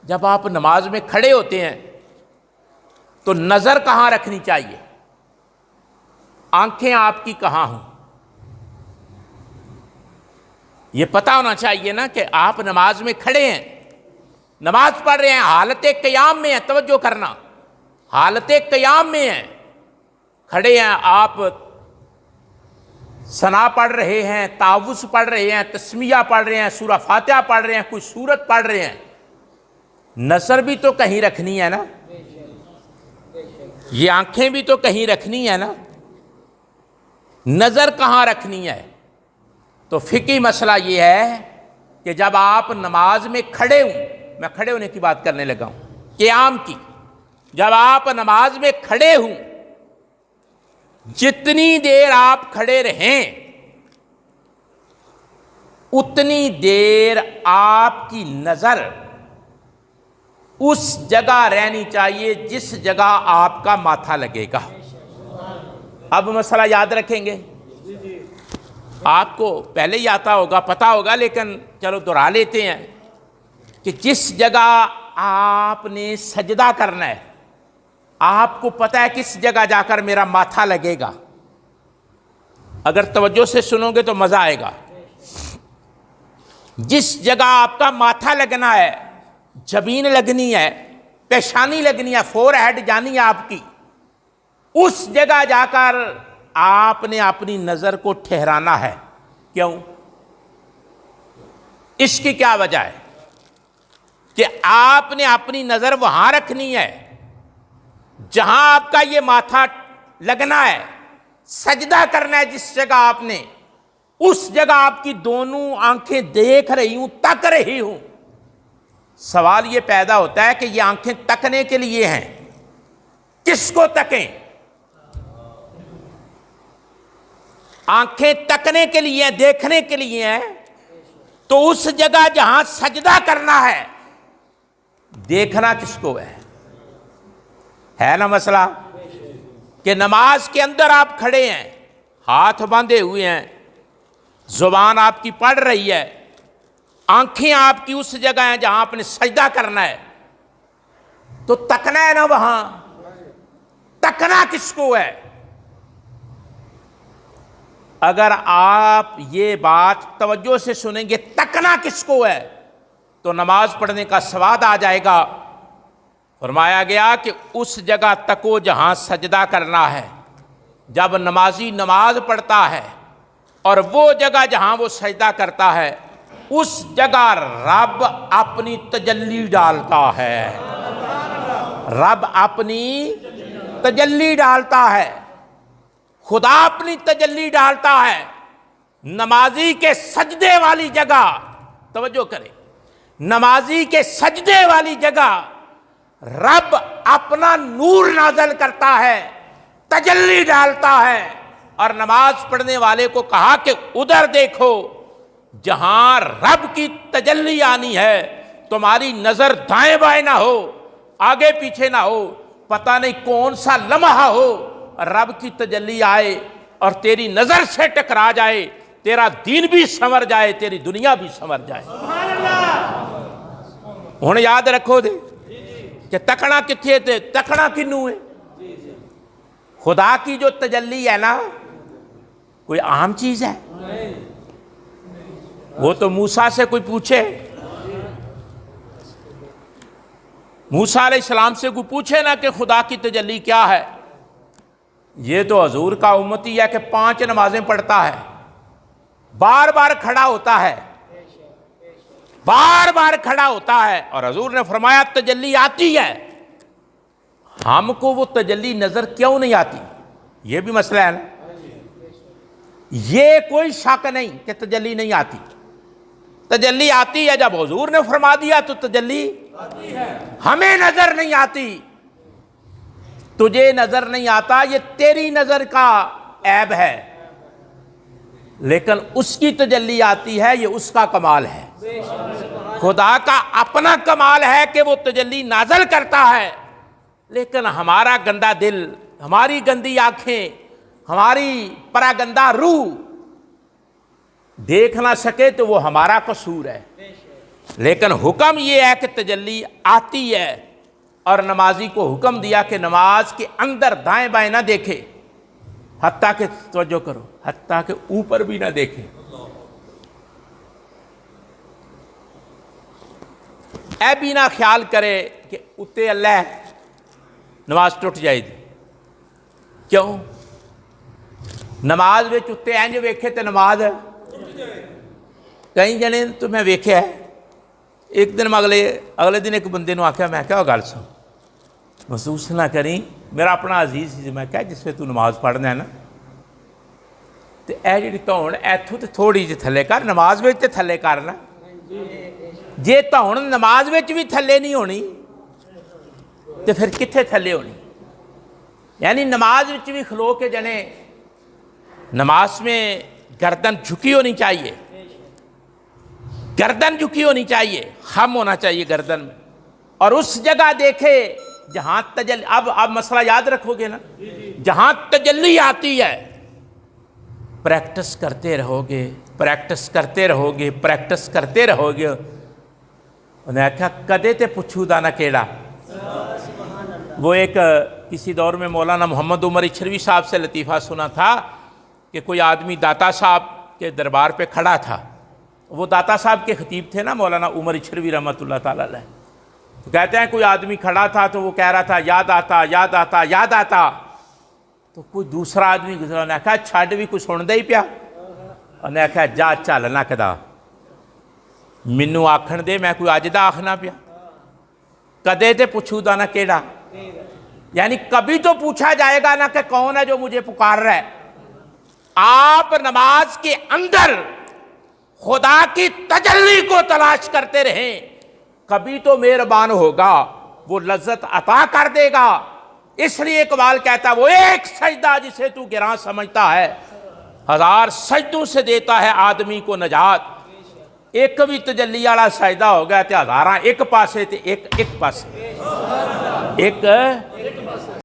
جب آپ نماز میں کھڑے ہوتے ہیں تو نظر کہاں رکھنی چاہیے؟ آنکھیں آپ کی کہاں ہوں؟ یہ پتہ ہونا چاہیے نا کہ آپ نماز میں کھڑے ہیں، نماز پڑھ رہے ہیں، حالت قیام میں ہیں، توجہ کرنا، حالت قیام میں ہیں، کھڑے ہیں، آپ ثنا پڑھ رہے ہیں، تعوذ پڑھ رہے ہیں، تسمیہ پڑھ رہے ہیں، سورہ فاتحہ پڑھ رہے ہیں، کوئی سورت پڑھ رہے ہیں، نظر بھی تو کہیں رکھنی ہے نا، یہ آنکھیں بھی تو کہیں رکھنی ہے نا، نظر کہاں رکھنی ہے؟ تو فقہی مسئلہ یہ ہے کہ جب آپ نماز میں کھڑے ہوں، میں کھڑے ہونے کی بات کرنے لگا ہوں، قیام کی، جب آپ نماز میں کھڑے ہوں، جتنی دیر آپ کھڑے رہیں اتنی دیر آپ کی نظر اس جگہ رہنی چاہیے جس جگہ آپ کا ماتھا لگے گا۔ اب مسئلہ یاد رکھیں گے، آپ کو پہلے ہی آتا ہوگا، پتہ ہوگا، لیکن چلو دہرا لیتے ہیں کہ جس جگہ آپ نے سجدہ کرنا ہے، آپ کو پتہ ہے کس جگہ جا کر میرا ماتھا لگے گا۔ اگر توجہ سے سنو گے تو مزہ آئے گا۔ جس جگہ آپ کا ماتھا لگنا ہے، جبین لگنی ہے، پیشانی لگنی ہے، فور ہیڈ جانی ہے آپ کی، اس جگہ جا کر آپ نے اپنی نظر کو ٹھہرانا ہے۔ کیوں؟ اس کی کیا وجہ ہے کہ آپ نے اپنی نظر وہاں رکھنی ہے جہاں آپ کا یہ ماتھا لگنا ہے، سجدہ کرنا ہے جس جگہ آپ نے، اس جگہ آپ کی دونوں آنکھیں دیکھ رہی ہوں، تک رہی ہوں۔ سوال یہ پیدا ہوتا ہے کہ یہ آنکھیں تکنے کے لیے ہیں، کس کو تکیں؟ آنکھیں تکنے کے لیے ہیں، دیکھنے کے لیے ہیں، تو اس جگہ جہاں سجدہ کرنا ہے دیکھنا کس کو ہے نا مسئلہ؟ کہ نماز کے اندر آپ کھڑے ہیں، ہاتھ باندھے ہوئے ہیں، زبان آپ کی پڑھ رہی ہے، آنکھیں آپ کی اس جگہ ہیں جہاں آپ نے سجدہ کرنا ہے، تو تکنا ہے نا وہاں۔ تکنا کس کو ہے؟ اگر آپ یہ بات توجہ سے سنیں گے، تکنا کس کو ہے، تو نماز پڑھنے کا سواد آ جائے گا۔ فرمایا گیا کہ اس جگہ تکو جہاں سجدہ کرنا ہے۔ جب نمازی نماز پڑھتا ہے اور وہ جگہ جہاں وہ سجدہ کرتا ہے، اس جگہ رب اپنی تجلی ڈالتا ہے، رب اپنی تجلی ڈالتا ہے، خدا اپنی تجلی ڈالتا ہے۔ نمازی کے سجدے والی جگہ، توجہ کریں، نمازی کے سجدے والی جگہ رب اپنا نور نازل کرتا ہے، تجلی ڈالتا ہے، اور نماز پڑھنے والے کو کہا کہ ادھر دیکھو، جہاں رب کی تجلی آنی ہے، تمہاری نظر دائیں بائیں نہ ہو، آگے پیچھے نہ ہو، پتہ نہیں کون سا لمحہ ہو، رب کی تجلی آئے اور تیری نظر سے ٹکرا جائے، تیرا دین بھی سنور جائے، تیری دنیا بھی سنور جائے۔ ہن یاد رکھو دے کہ تکنا کتھے تے، تکنا کنوں ہے؟ خدا کی جو تجلی ہے نا، کوئی عام چیز ہے؟ وہ تو موسیٰ سے کوئی پوچھے، موسیٰ علیہ السلام سے کوئی پوچھے نا کہ خدا کی تجلی کیا ہے؟ یہ تو حضور کا امتی ہے کہ 5 نمازیں پڑھتا ہے، بار بار کھڑا ہوتا ہے، بار بار کھڑا ہوتا ہے، اور حضور نے فرمایا تجلی آتی ہے، ہم کو وہ تجلی نظر کیوں نہیں آتی؟ یہ بھی مسئلہ ہے نا۔ یہ کوئی شک نہیں کہ تجلی نہیں آتی، تجلی آتی ہے۔ جب حضور نے فرما دیا تو تجلی آتی ہے۔ ہمیں نظر نہیں آتی، تجھے نظر نہیں آتا، یہ تیری نظر کا عیب ہے، لیکن اس کی تجلی آتی ہے، یہ اس کا کمال ہے۔ خدا کا اپنا کمال ہے کہ وہ تجلی نازل کرتا ہے، لیکن ہمارا گندا دل، ہماری گندی آنکھیں، ہماری پراگندہ روح دیکھ نہ سکے تو وہ ہمارا قصور ہے۔ لیکن حکم یہ ہے کہ تجلی آتی ہے، اور نمازی کو حکم دیا کہ نماز کے اندر دائیں بائیں نہ دیکھے، حتیٰ کہ توجہ کرو، حتیٰ کہ اوپر بھی نہ دیکھے، اے بھی نہ خیال کرے کہ اتے اللہ نماز ٹوٹ جائے گی۔ کیوں؟ نماز وچ اتے انج ویکھے تے نماز کئی جنے تو میں ویکھیا ہے، ایک دن میں اگلے دن ایک بندے نو آکھیا، میں کہا گل سن، محسوس نہ کریں، میرا اپنا عزیز سی، میں کہا جس سے تو نماز پڑھنا ہے نا تے اے جڑی تون ایتھوں تے تھوڑی جی تھلے کر، نماز وچ تے تھلے کر نا، جے تون نماز وچ بھی تھلے نہیں ہونی تے پھر کتھے تھلے ہونی؟ یعنی نماز وچ بھی کھلو کے جنے نماز میں گردن جھکی ہونی چاہیے، گردن جھکی ہونی چاہیے، خم ہونا چاہیے گردن میں، اور اس جگہ دیکھے جہاں تجلی، اب مسئلہ یاد رکھو گے نا، جہاں تجلی آتی ہے پریکٹس کرتے رہو گے، پریکٹس کرتے رہو گے، پریکٹس کرتے رہو گے۔ انہیں کہا کدے تے پچھو دا نہ کیڑا۔ وہ ایک کسی دور میں مولانا محمد عمر اچھروی صاحب سے لطیفہ سنا تھا کہ کوئی آدمی داتا صاحب کے دربار پہ کھڑا تھا، وہ داتا صاحب کے خطیب تھے نا مولانا عمر اچھروی رحمۃ اللہ تعالیٰ علیہ، تو کہتے ہیں کوئی آدمی کھڑا تھا تو وہ کہہ رہا تھا یاد آتا یاد آتا یاد آتا، تو کوئی دوسرا آدمی گزرا، انہیں کہا چھڈ بھی کوئی سن دے ہی پیا، انہیں کہا جا چل نہ کدا مینوں آکھن دے، میں کوئی اج دا آکھنا پیا، کدے تے پچھو دا نہ کیڑا، یعنی کبھی تو پوچھا جائے گا نا کہ کون ہے جو مجھے پکار رہا ہے۔ آپ نماز کے اندر خدا کی تجلی کو تلاش کرتے رہیں، کبھی تو مہربان ہوگا، وہ لذت عطا کر دے گا۔ اس لیے اقبال کہتا ہے وہ ایک سجدہ جسے تو گراں سمجھتا ہے، ہزار سجدوں سے دیتا ہے آدمی کو نجات۔ ایک بھی تجلی والا سجدہ ہو گیا تے ہزاراں ایک پاسے تے ایک پاسے، ایک